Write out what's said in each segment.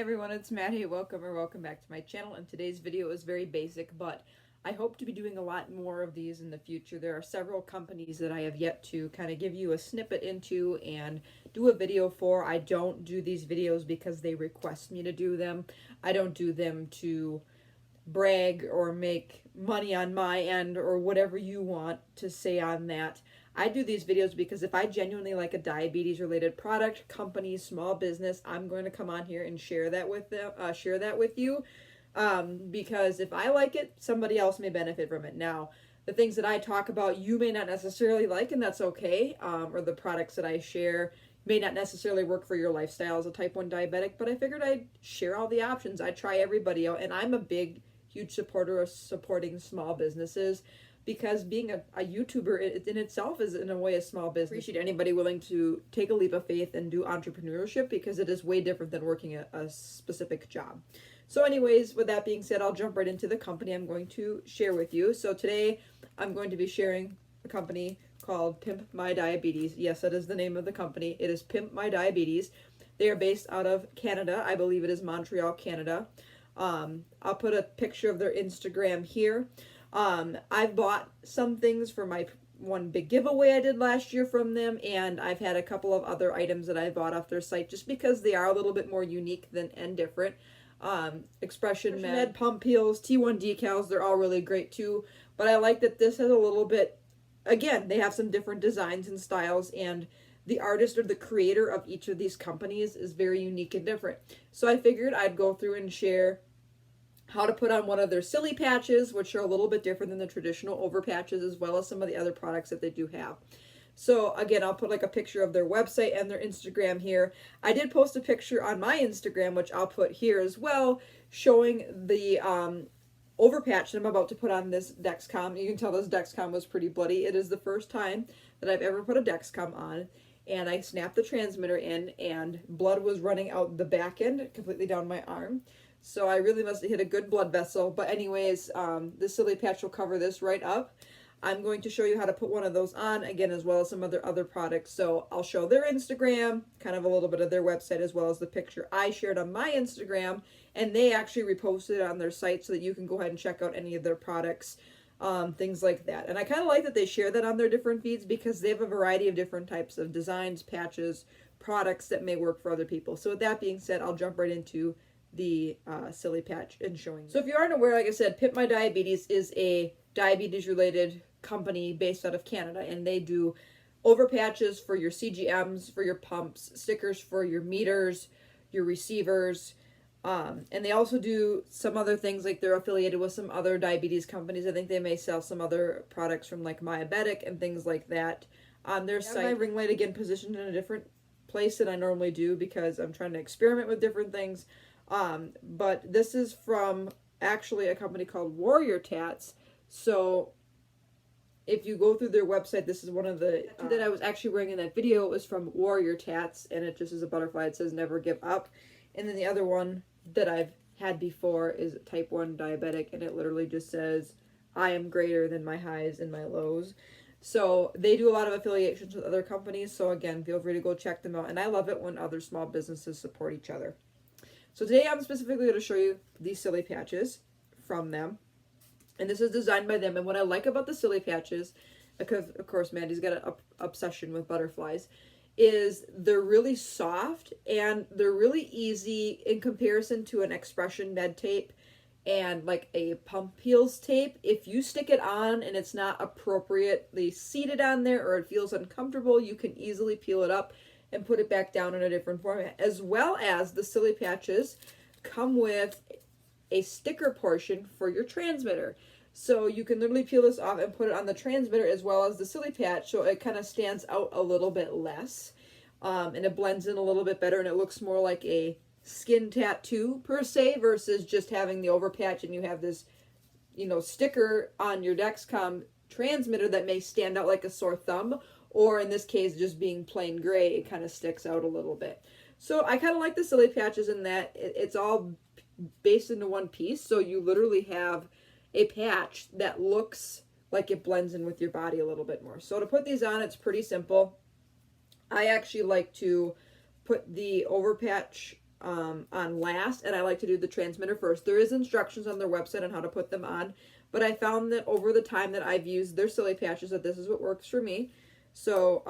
everyone, it's Maddie. Welcome back to my channel. And today's video is very basic, but I hope to be doing a lot more of these in the future. There are several companies that I have yet to kind of give you a snippet into and do a video for. I don't do these videos because they request me to do them. I don't do them to brag or make money on my end or whatever you want to say on that. I do these videos because if I genuinely like a diabetes related product, company, small business, I'm going to come on here and share that with them, you. Because if I like it, somebody else may benefit from it. Now, the things that I talk about, you may not necessarily like, and that's okay. Or the products that I share may not necessarily work for your lifestyle as a type 1 diabetic, but I figured I'd share all the options. I try everybody out, and I'm a huge supporter of supporting small businesses, because being a YouTuber in itself is in a way a small business. I appreciate anybody willing to take a leap of faith and do entrepreneurship, because it is way different than working a specific job. So anyways, with that being said, I'll jump right into the company I'm going to share with you. So today I'm going to be sharing a company called Pimp My Diabetes. Yes, that is the name of the company. It is Pimp My Diabetes. They are based out of Canada. I believe it is Montreal, Canada. I'll put a picture of their Instagram here. I've bought some things for my one big giveaway I did last year from them, and I've had a couple of other items that I bought off their site just because they are a little bit more unique and different. Expression Med, Pump Peels, T1 decals, they're all really great too, but I like that this has a little bit, again, they have some different designs and styles, and the artist or the creator of each of these companies is very unique and different. So I figured I'd go through and share how to put on one of their silly patches, which are a little bit different than the traditional over patches, as well as some of the other products that they do have. So again, I'll put like a picture of their website and their Instagram here. I did post a picture on my Instagram, which I'll put here as well, showing the over patch that I'm about to put on this Dexcom. You can tell this Dexcom was pretty bloody. It is the first time that I've ever put a Dexcom on, and I snapped the transmitter in, and blood was running out the back end, completely down my arm. So I really must have hit a good blood vessel. But anyways, this silly patch will cover this right up. I'm going to show you how to put one of those on, again, as well as some other products. So I'll show their Instagram, kind of a little bit of their website, as well as the picture I shared on my Instagram. And they actually reposted it on their site so that you can go ahead and check out any of their products, things like that. And I kind of like that they share that on their different feeds, because they have a variety of different types of designs, patches, products that may work for other people. So with that being said, I'll jump right into the silly patch and showing. So if you aren't aware, like I said, Pimp My Diabetes is a diabetes related company based out of Canada, and they do over patches for your CGMs, for your pumps, stickers for your meters, your receivers, and they also do some other things, like they're affiliated with some other diabetes companies. I think they may sell some other products from like Diabetic and things like that on their site. My ring light again positioned in a different place than I normally do, because I'm trying to experiment with different things. But this is from actually a company called Warrior Tats. So if you go through their website, this is one of the that I was actually wearing in that video. It was from Warrior Tats, and it just is a butterfly. It says never give up. And then the other one that I've had before is type 1 diabetic, and it literally just says, I am greater than my highs and my lows. So they do a lot of affiliations with other companies. So again, feel free to go check them out. And I love it when other small businesses support each other. So today I'm specifically going to show you these silly patches from them. And this is designed by them. And what I like about the silly patches, because of course Maddie's got an obsession with butterflies, is they're really soft and they're really easy in comparison to an Expression Med tape and like a Pump Peels tape. If you stick it on and it's not appropriately seated on there, or it feels uncomfortable, you can easily peel it up and put it back down in a different format. As well as the silly patches come with a sticker portion for your transmitter. So you can literally peel this off and put it on the transmitter as well as the silly patch, so it kind of stands out a little bit less. And it blends in a little bit better, and it looks more like a skin tattoo per se, versus just having the over patch and you have this, sticker on your Dexcom transmitter that may stand out like a sore thumb, or in this case, just being plain gray, it kind of sticks out a little bit. So I kind of like the silly patches in that it's all based into one piece. So you literally have a patch that looks like it blends in with your body a little bit more. So to put these on, it's pretty simple. I actually like to put the over patch on last, and I like to do the transmitter first. There is instructions on their website on how to put them on, but I found that over the time that I've used their silly patches that this is what works for me. So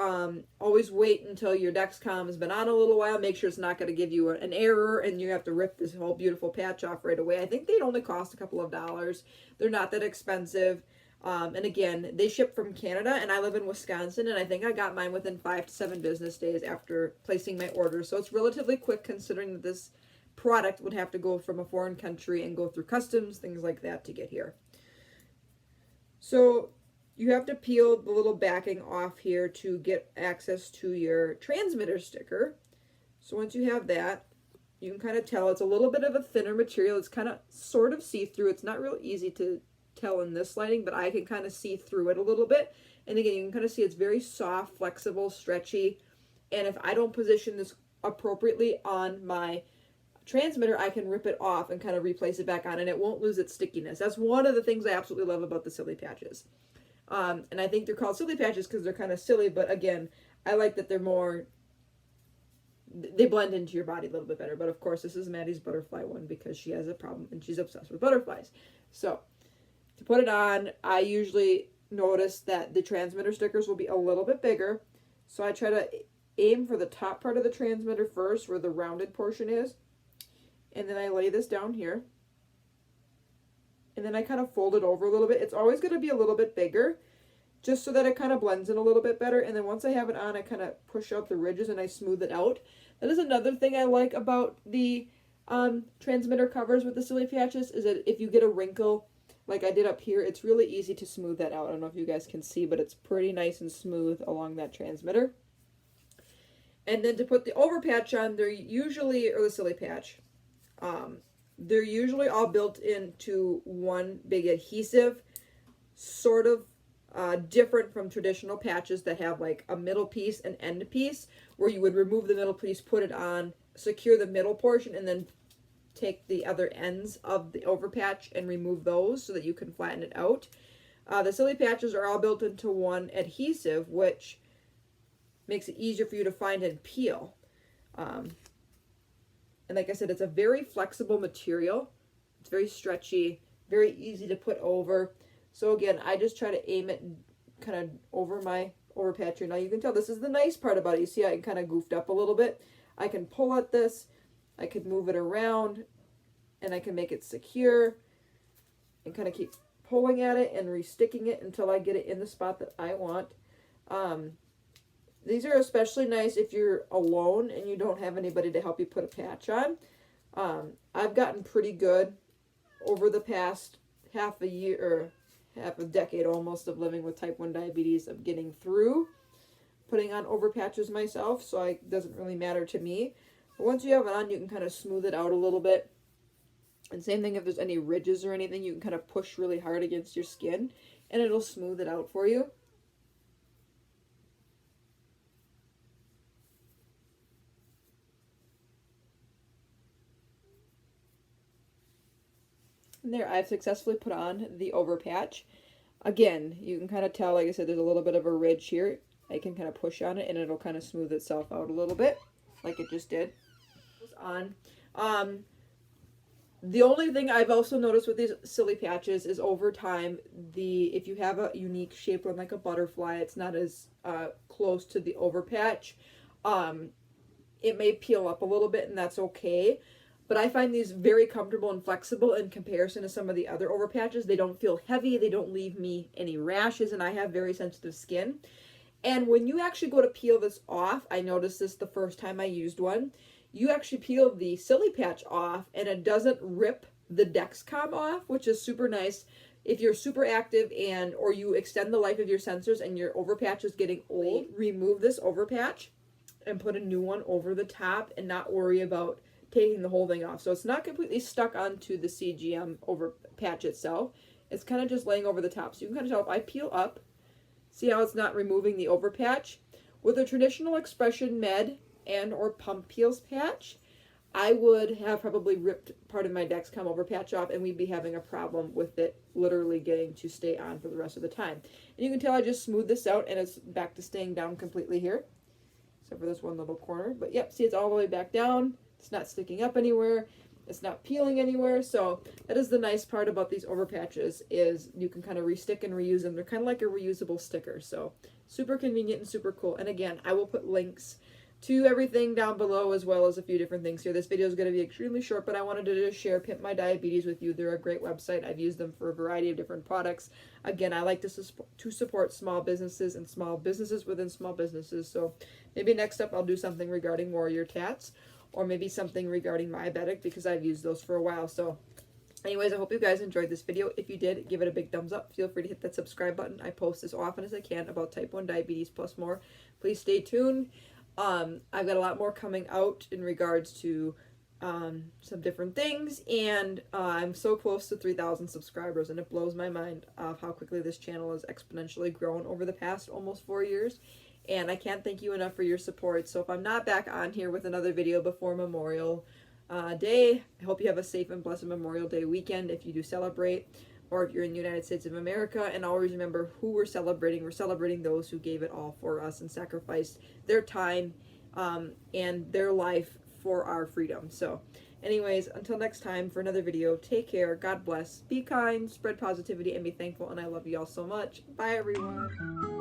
always wait until your Dexcom has been on a little while. Make sure it's not going to give you an error and you have to rip this whole beautiful patch off right away. I think they'd only cost a couple of dollars. They're not that expensive. And again, they ship from Canada, and I live in Wisconsin, and I think I got mine within 5 to 7 business days after placing my order. So it's relatively quick considering that this product would have to go from a foreign country and go through customs, things like that to get here. So you have to peel the little backing off here to get access to your transmitter sticker. So once you have that, you can kind of tell it's a little bit of a thinner material. It's kind of sort of see-through. It's not real easy to tell in this lighting, but I can kind of see through it a little bit. And again, you can kind of see it's very soft, flexible, stretchy. And if I don't position this appropriately on my transmitter, I can rip it off and kind of replace it back on, and it won't lose its stickiness. That's one of the things I absolutely love about the silly patches. And I think they're called silly patches because they're kind of silly, but again, I like that they're more, they blend into your body a little bit better. But of course, this is Maddie's butterfly one because she has a problem and she's obsessed with butterflies. So to put it on, I usually notice that the transmitter stickers will be a little bit bigger. So I try to aim for the top part of the transmitter first, where the rounded portion is. And then I lay this down here. And then I kind of fold it over a little bit. It's always going to be a little bit bigger, just so that it kind of blends in a little bit better. And then once I have it on, I kind of push out the ridges and I smooth it out. That is another thing I like about the transmitter covers with the silly patches, is that if you get a wrinkle like I did up here, it's really easy to smooth that out. I don't know if you guys can see, but it's pretty nice and smooth along that transmitter. And then to put the over patch on, they're usually, or the silly patch, they're usually all built into one big adhesive, sort of different from traditional patches that have like a middle piece and end piece, where you would remove the middle piece, put it on, secure the middle portion, and then take the other ends of the over patch and remove those so that you can flatten it out. The silly patches are all built into one adhesive, which makes it easier for you to find and peel. And like I said, it's a very flexible material. It's very stretchy, very easy to put over. So again, I just try to aim it kind of over my over patch here. Now you can tell this is the nice part about it. You see I kind of goofed up a little bit. I can pull at this, I could move it around, and I can make it secure and kind of keep pulling at it and resticking it until I get it in the spot that I want. These are especially nice if you're alone and you don't have anybody to help you put a patch on. I've gotten pretty good over the past half a year, or half a decade almost, of living with type 1 diabetes, of getting through putting on over patches myself, so it doesn't really matter to me. But once you have it on, you can kind of smooth it out a little bit. And same thing if there's any ridges or anything, you can kind of push really hard against your skin and it'll smooth it out for you. And there, I've successfully put on the over patch. Again, you can kind of tell, like I said, there's a little bit of a ridge here. I can kind of push on it and it'll kind of smooth itself out a little bit, like it just did. On. The only thing I've also noticed with these silly patches is over time, if you have a unique shape one like a butterfly, it's not as close to the over patch. It may peel up a little bit, and that's okay. But I find these very comfortable and flexible in comparison to some of the other over patches. They don't feel heavy, they don't leave me any rashes, and I have very sensitive skin. And when you actually go to peel this off, I noticed this the first time I used one, you actually peel the silly patch off and it doesn't rip the Dexcom off, which is super nice. If you're super active or you extend the life of your sensors and your over patch is getting old, remove this over patch and put a new one over the top and not worry about taking the whole thing off. So it's not completely stuck onto the CGM over patch itself. It's kind of just laying over the top. So you can kind of tell if I peel up, see how it's not removing the over patch. With a traditional Expression Med and or pump peels patch, I would have probably ripped part of my Dexcom over patch off and we'd be having a problem with it literally getting to stay on for the rest of the time. And you can tell I just smoothed this out and it's back to staying down completely here, except for this one little corner. But yep, see, it's all the way back down, It's not sticking up anywhere. It's not peeling anywhere. So that is the nice part about these over patches, is you can kind of restick and reuse them. They're kind of like a reusable sticker. So super convenient and super cool. And again, I will put links to everything down below, as well as a few different things here. This video is going to be extremely short, but I wanted to just share Pimp My Diabetes with you. They're a great website. I've used them for a variety of different products. Again, I like to support small businesses and small businesses within small businesses. So maybe next up I'll do something regarding Warrior Tats, or maybe something regarding Diabetic, because I've used those for a while. So anyways, I hope you guys enjoyed this video. If you did, give it a big thumbs up. Feel free to hit that subscribe button. I post as often as I can about type 1 diabetes plus more. Please stay tuned. I've got a lot more coming out in regards to some different things, and I'm so close to 3,000 subscribers, and it blows my mind of how quickly this channel has exponentially grown over the past almost 4 years, and I can't thank you enough for your support. So if I'm not back on here with another video before Memorial Day, I hope you have a safe and blessed Memorial Day weekend if you do celebrate, or if you're in the United States of America. And always remember who we're celebrating. We're celebrating those who gave it all for us and sacrificed their time and their life for our freedom. So anyways, until next time for another video, take care, God bless, be kind, spread positivity, and be thankful, and I love you all so much. Bye everyone.